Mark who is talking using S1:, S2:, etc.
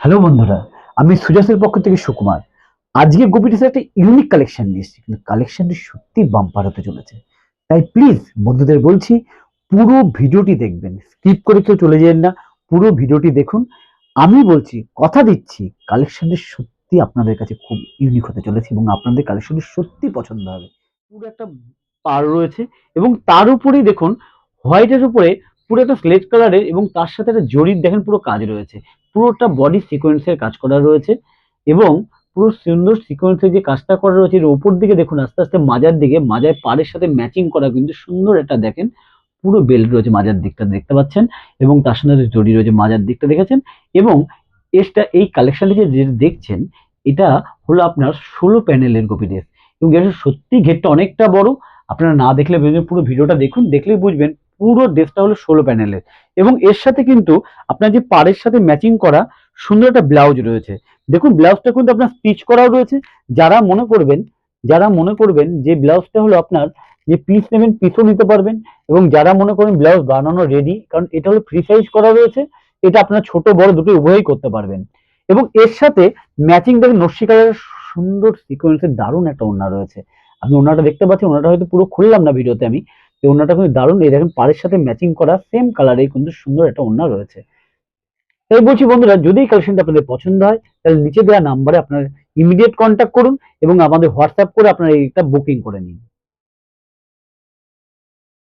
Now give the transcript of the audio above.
S1: Hello বন্ধুরা, আমি সুজাসের পক্ষ থেকে সুকুমার। আজকে গোপিটিসের একটা ইউনিক কালেকশন নিয়ে এসেছি, কিন্তু কালেকশনটি সত্যি বাম্পার হতে চলেছে। তাই প্লিজ বন্ধুদের বলছি, পুরো ভিডিওটি দেখবেন, স্কিপ করে কেউ চলে যাবেন না। পুরো ভিডিওটি দেখুন। আমি বলছি, কথা দিচ্ছি, কালেকশনটি সত্যি আপনাদের কাছে খুব ইউনিক হতে চলেছে এবং আপনাদের কালেকশনটি সত্যি পছন্দ হবে। পুরো একটা পার রয়েছে এবং তার উপরেই দেখুন, হোয়াইটের উপরে পুরো একটা স্লেট কালারের এবং তার সাথে একটা জরির দেখেন পুরো কাজ রয়েছে। পুরোটা বডি সিকোয়েন্সের কাজ করা রয়েছে এবং পুরো সুন্দর সিকোয়েন্সের যে কাজটা করা রয়েছে এর উপর দিকে দেখুন, আস্তে আস্তে মাজার দিকে, মাজার পাড়ের সাথে ম্যাচিং করা কিন্তু সুন্দর একটা দেখেন পুরো বেল্ট রয়েছে মাজার দিকটা দেখতে পাচ্ছেন এবং তার সাথে জড়ি রয়েছে মাজার দিকটা দেখেছেন। এবং এই কালেকশনটি যে দেখছেন, এটা হলো আপনার 16 প্যানেলের গোপী ড্রেস এবং এটা সত্যি ঘেরটা অনেকটা বড়। আপনারা না দেখলে বুঝবেন, পুরো ভিডিওটা দেখুন, দেখলেই বুঝবেন। পুরো ড্রেসটা হলো 16 প্যানেলের এবং এর সাথে কিন্তু আপনার যে পাড়ের সাথে ম্যাচিং করা সুন্দর একটা ব্লাউজ রয়েছে। দেখুন, ব্লাউজটা কিন্তু আপনার স্টিচ করাও রয়েছে। যারা মনে করবেন যে ব্লাউজটা হলো আপনার যে পিস নেবেন, পিসও নিতে পারবেন। এবং যারা মনে করেন ব্লাউজ বানানো রেডি, কারণ এটা হলো ফ্রি সাইজ করা রয়েছে, এটা আপনার ছোট বড় দুটো উভয়ই করতে পারবেন। এবং এর সাথে ম্যাচিং দেখেন নস্যি কালারের সুন্দর সিকোয়েন্সের দারুণ একটা ওড়না রয়েছে। আপনি ওড়নাটা দেখতে পাচ্ছেন, ওড়নাটা হয়তো পুরো খুললাম না ভিডিওতে আমি। এই ওড়নাটা কিন্তু দারুণ, এই দেখেন পাড়ের সাথে ম্যাচিং করা সেম কালারে কিন্তু সুন্দর একটা ওড়না রয়েছে। তাই বলছি বন্ধুরা, যদি এই কালেকশনটা আপনাদের পছন্দ হয়, তাহলে নিচে দেওয়া নাম্বারে আপনার ইমিডিয়েট কন্ট্যাক্ট করুন এবং আমাদের হোয়াটসঅ্যাপ করে আপনারা এইটা বুকিং করে নিন।